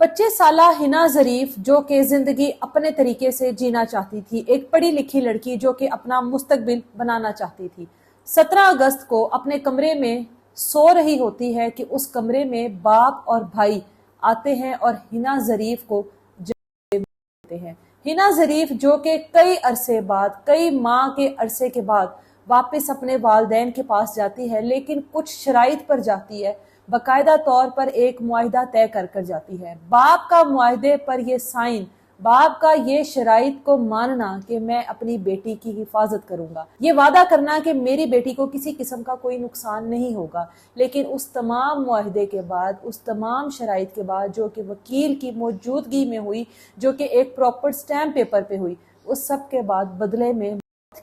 25 साल हिना ज़रीफ जो कि ज़िंदगी अपने तरीके से जीना चाहती थी, एक पढ़ी लिखी लड़की जो कि अपना मुस्तकबिल बनाना चाहती थी, 17 अगस्त को अपने कमरे में सो रही होती है कि उस कमरे में बाप और भाई आते हैं और हिना ज़रीफ को देते हैं। हिना ज़रीफ जो कि कई अरसे बाद, कई माह के अरसे के बाद वापस अपने वालिदैन के पास जाती है, लेकिन कुछ शराइत पर जाती है, बाकायदा तौर पर एक मुआहिदा तय कर जाती है। बाप का मुआहिदे पर ये साइन, बाप का ये शराइत को मानना कि मैं अपनी बेटी की हिफाजत करूंगा, ये वादा करना कि मेरी बेटी को किसी किस्म का कोई नुकसान नहीं होगा। लेकिन उस तमाम मुआहिदे के बाद, उस तमाम शराइत के बाद जो कि वकील की मौजूदगी में हुई, जो कि एक प्रॉपर स्टैम्प पेपर पे हुई, उस सब के बाद बदले में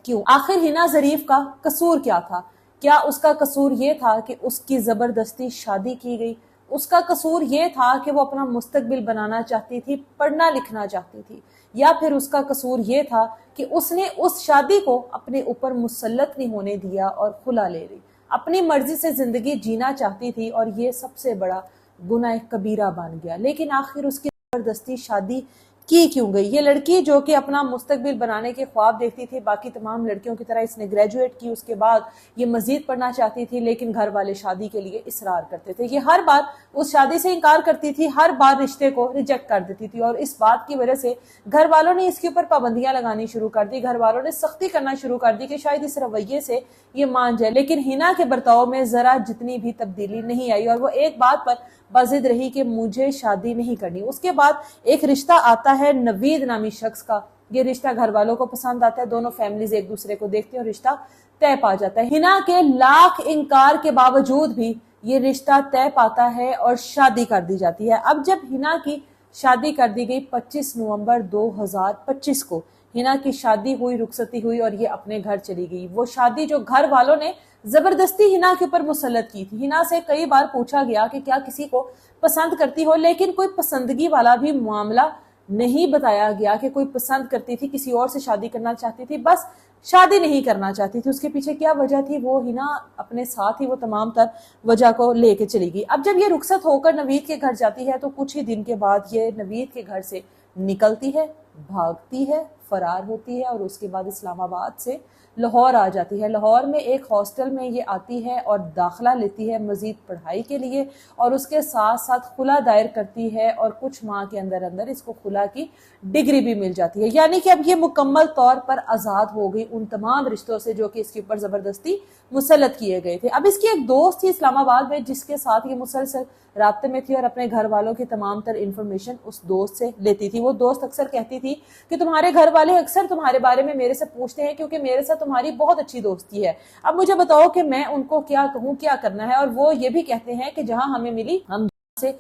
क्यों? आखिर हिना ज़रीफ का कसूर क्या था? क्या उसका कसूर ये था कि उसकी जबरदस्ती शादी की गई? उसका कसूर ये था कि वो अपना मुस्तकबिल बनाना चाहती थी, पढ़ना लिखना चाहती थी? या फिर उसका कसूर ये था कि उसने उस शादी को अपने ऊपर मुसल्लत नहीं होने दिया और खुला ले ली, अपनी मर्जी से जिंदगी जीना चाहती थी और ये सबसे बड़ा गुनाह कबीरा बन गया। लेकिन आखिर उसकी जबरदस्ती शादी की क्यों गई? ये लड़की जो कि अपना मुस्तकबिल बनाने के ख्वाब देखती थी, बाकी तमाम लड़कियों की तरह इसने ग्रेजुएट की, उसके बाद ये मजीद पढ़ना चाहती थी, लेकिन घर वाले शादी के लिए इसरार करते थे। ये हर बार उस शादी से इनकार करती थी, हर बार रिश्ते को रिजेक्ट कर देती थी और इस बात की वजह से घर वालों ने इसके ऊपर पाबंदियां लगानी शुरू कर दी, घर वालों ने सख्ती करना शुरू कर दी कि शायद इस रवैये से ये मान जाए। लेकिन हिना के बर्ताव में जरा जितनी भी तब्दीली नहीं आई और वो एक बात पर बाजिद रही कि मुझे शादी नहीं करनी। उसके बाद एक रिश्ता आता है नवीद नामी शख्स का, ये रिश्ता घर वालों को पसंद आता है, दोनों फैमिलीज एक दूसरे को देखती हैं और रिश्ता तय पा जाता है। हिना के लाख इनकार के बावजूद भी ये रिश्ता तय पाता है और शादी कर दी जाती है। अब जब हिना की शादी कर दी गई 25 नवंबर 2025 को हिना की शादी हुई, रुखसती हुई और ये अपने घर चली गई। वो शादी जो घर वालों ने जबरदस्ती हिना के ऊपर मुसल्लत की थी। हिना से कई बार पूछा गया कि क्या किसी को पसंद करती हो, लेकिन कोई पसंदगी वाला भी मामला नहीं बताया गया कि कोई पसंद करती थी, किसी और से शादी करना चाहती थी, बस शादी नहीं करना चाहती थी। उसके पीछे क्या वजह थी वो हिना अपने साथ ही वो तमाम तर वजह को लेके चली गई। अब जब ये रुखसत होकर नवीद के घर जाती है तो कुछ ही दिन के बाद ये नवीद के घर से निकलती है, भागती है, फरार होती है और उसके बाद इस्लामाबाद से लाहौर आ जाती है। लाहौर में एक हॉस्टल में ये आती है और दाखिला लेती है मजीद पढ़ाई के लिए और उसके साथ साथ खुला दायर करती है और कुछ माह के अंदर अंदर इसको खुला की डिग्री भी मिल जाती है। यानी कि अब ये मुकम्मल तौर पर आज़ाद हो गई उन तमाम रिश्तों से जो कि इसके ऊपर ज़बरदस्ती मुसल्लत किए गए थे। अब इसकी एक दोस्त थी इस्लामाबाद में जिसके साथ ये मुसलसल राब्ते में थी और अपने घर वालों की तमाम तर इन्फॉर्मेशन उस दोस्त से लेती थी। वो दोस्त अक्सर कहती थी कि तुम्हारे घर वाले अक्सर तुम्हारे बारे में मेरे से पूछते हैं क्योंकि मेरे साथ तुम्हारी बहुत अच्छी दोस्ती है, अब मुझे बताओ कि मैं उनको क्या कहूँ, क्या करना है। और वो ये भी कहते हैं कि जहां हमें मिली हम से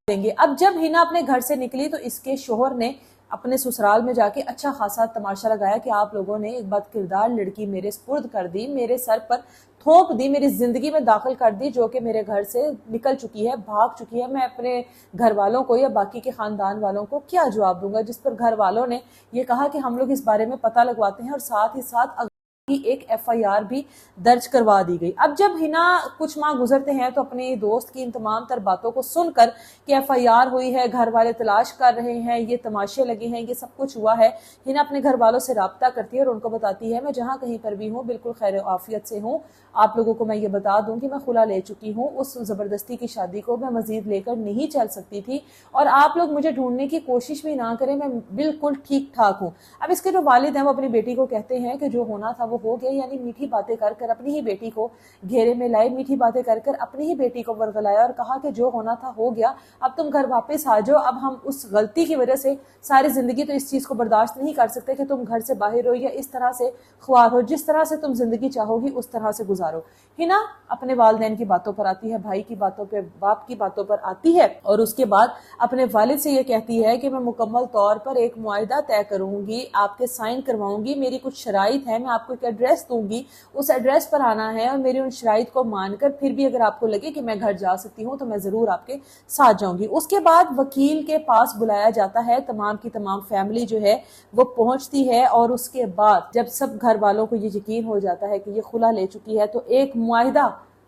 देंगे। अब जब हिना अपने घर से निकली तो इसके शोहर ने अपने ससुराल में जाके अच्छा खासा तमाशा लगाया कि आप लोगों ने एक बद किरदार लड़की मेरे स्पुर्द कर दी, मेरे सर पर थोप दी, मेरी जिंदगी में दाखिल कर दी, जो कि मेरे घर से निकल चुकी है, भाग चुकी है। मैं अपने घर वालों को या बाकी के खानदान वालों को क्या जवाब दूंगा? जिस पर घर वालों ने ये कहा कि हम लोग इस बारे में पता लगवाते हैं और साथ ही साथ की एक एफआईआर भी दर्ज करवा दी गई। अब जब हिना कुछ माह गुजरते हैं तो अपने दोस्त की इन तमाम तर बातों को सुनकर कि एफआईआर हुई है, घर वाले तलाश कर रहे हैं, ये तमाशे लगे हैं, ये सब कुछ हुआ है, हिना अपने घर वालों से राब्ता करती है और उनको बताती है मैं जहां कहीं पर भी हूँ बिल्कुल खैर आफियत से हूँ। आप लोगों को मैं ये बता दूं कि मैं खुला ले चुकी हूँ, उस जबरदस्ती की शादी को मैं मजीद लेकर नहीं चल सकती थी और आप लोग मुझे ढूंढने की कोशिश भी ना करें, मैं बिल्कुल ठीक ठाक हूँ। अब इसके जो वालिद हैं वो अपनी बेटी को कहते हैं कि जो होना था वो हो गया, यानी मीठी बातें कर कर अपनी ही बेटी को घेरे में लाए, मीठी बातें कर कर अपनी ही बेटी को वर्गलाया और कहा कि जो होना था हो गया, अब तुम घर वापस आ जाओ। अब हम उस गलती की वजह से सारी जिंदगी तो इस चीज को बर्दाश्त नहीं कर सकते कि तुम घर से बाहर हो या इस तरह से ख्वार हो, जिस तरह से तुम जिंदगी चाहोगी उस तरह से गुजारो। हिना अपने वालिदैन की बातों पर आती है, भाई की बातों पर, बाप की बातों पर आती है और उसके बाद अपने वालिद से ये कहती है कि मैं मुकम्मल तौर पर एक मुआहिदा तय करूंगी, आपके साइन करवाऊंगी, मेरी कुछ शराइत है, मैं आपको एक एड्रेस दूंगी, उस एड्रेस पर आना है और मेरी उन शराइत को मानकर फिर भी अगर आपको लगे कि मैं घर जा सकती हूँ तो मैं जरूर आपके साथ जाऊंगी। उसके बाद वकील के पास बुलाया जाता है, तमाम की तमाम फैमिली जो है वो पहुंचती है और उसके बाद जब सब घर वालों को ये यकीन हो जाता है कि ये खुला ले चुकी है तो एक मुआहिदा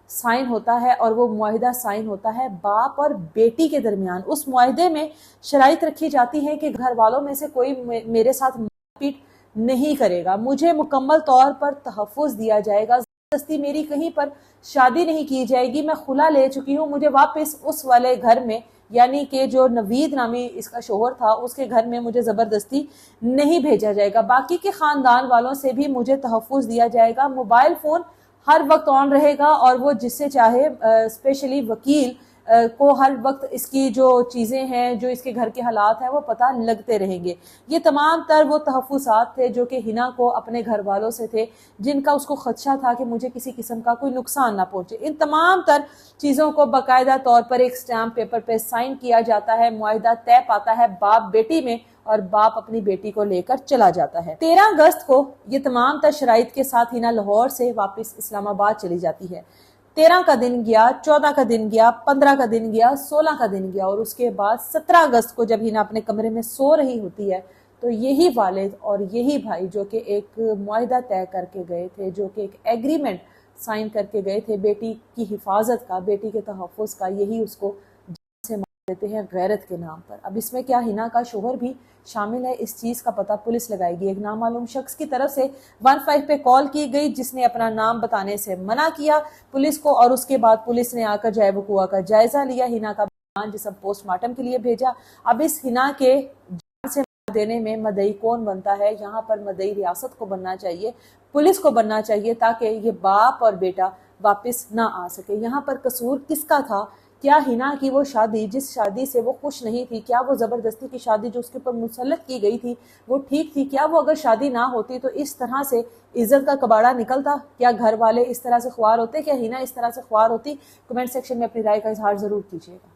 سائن ہوتا ہے اور وہ معاہدہ سائن ہوتا ہے باپ اور بیٹی کے درمیان۔ اس معاہدے میں شرائط رکھی جاتی ہے کہ گھر والوں میں سے کوئی میرے ساتھ مار پیٹ نہیں کرے گا، مجھے مکمل طور پر تحفظ دیا جائے گا، زبردستی میری کہیں پر شادی نہیں کی جائے گی، میں خلا لے چکی ہوں، مجھے واپس اس والے گھر میں یعنی کہ جو نوید نامی اس کا شوہر تھا اس کے گھر میں مجھے زبردستی نہیں بھیجا جائے گا، باقی کے خاندان والوں سے بھی مجھے تحفظ دیا جائے گا، موبائل فون ہر وقت آن رہے گا اور وہ جس سے چاہے اسپیشلی وکیل کو ہر وقت اس کی جو چیزیں ہیں، جو اس کے گھر کے حالات ہیں وہ پتہ لگتے رہیں گے۔ یہ تمام تر وہ تحفظات تھے جو کہ ہنا کو اپنے گھر والوں سے تھے، جن کا اس کو خدشہ تھا کہ مجھے کسی قسم کا کوئی نقصان نہ پہنچے۔ ان تمام تر چیزوں کو باقاعدہ طور پر ایک سٹامپ پیپر پہ سائن کیا جاتا ہے، معاہدہ طے پاتا ہے باپ بیٹی میں اور باپ اپنی بیٹی کو لے کر چلا جاتا ہے۔ 13 اگست کو یہ تمام تر شرائط کے ساتھ ہنا لاہور سے واپس اسلام آباد چلی جاتی ہے۔ 13 کا دن گیا، 14 کا دن گیا، 15 کا دن گیا، 16 کا دن گیا اور اس کے بعد 17 اگست کو جب ہنا اپنے کمرے میں سو رہی ہوتی ہے تو یہی والد اور یہی بھائی جو کہ ایک معاہدہ طے کر کے گئے تھے، جو کہ ایک ایگریمنٹ سائن کر کے گئے تھے بیٹی کی حفاظت کا، بیٹی کے تحفظ کا، یہی اس کو جان سے مار دیتے ہیں غیرت کے نام پر۔ اب اس میں کیا ہنا کا شوہر بھی شامل ہے، اس چیز کا پتہ پولیس لگائے گی۔ ایک نامعلوم شخص کی طرف سے 15 پہ کال کی گئی جس نے اپنا نام بتانے سے منع کیا پولیس کو، اور اس کے بعد پولیس نے آ کر جائے وقوع کا جائزہ لیا، ہنا کا جسم پوسٹ مارٹم کے لیے بھیجا۔ اب اس ہنا کے جان سے مار دینے میں مدعی کون بنتا ہے؟ یہاں پر مدعی ریاست کو بننا چاہیے، پولیس کو بننا چاہیے، تاکہ یہ باپ اور بیٹا واپس نہ آ سکے۔ یہاں پر قصور کس کا تھا؟ کیا ہنا کی وہ شادی جس شادی سے وہ خوش نہیں تھی، کیا وہ زبردستی کی شادی جو اس کے اوپر مسلط کی گئی تھی وہ ٹھیک تھی؟ کیا وہ اگر شادی نہ ہوتی تو اس طرح سے عزت کا کباڑا نکلتا؟ کیا گھر والے اس طرح سے خوار ہوتے؟ کیا ہنا اس طرح سے خوار ہوتی؟ کمنٹ سیکشن میں اپنی رائے کا اظہار ضرور کیجیے گا۔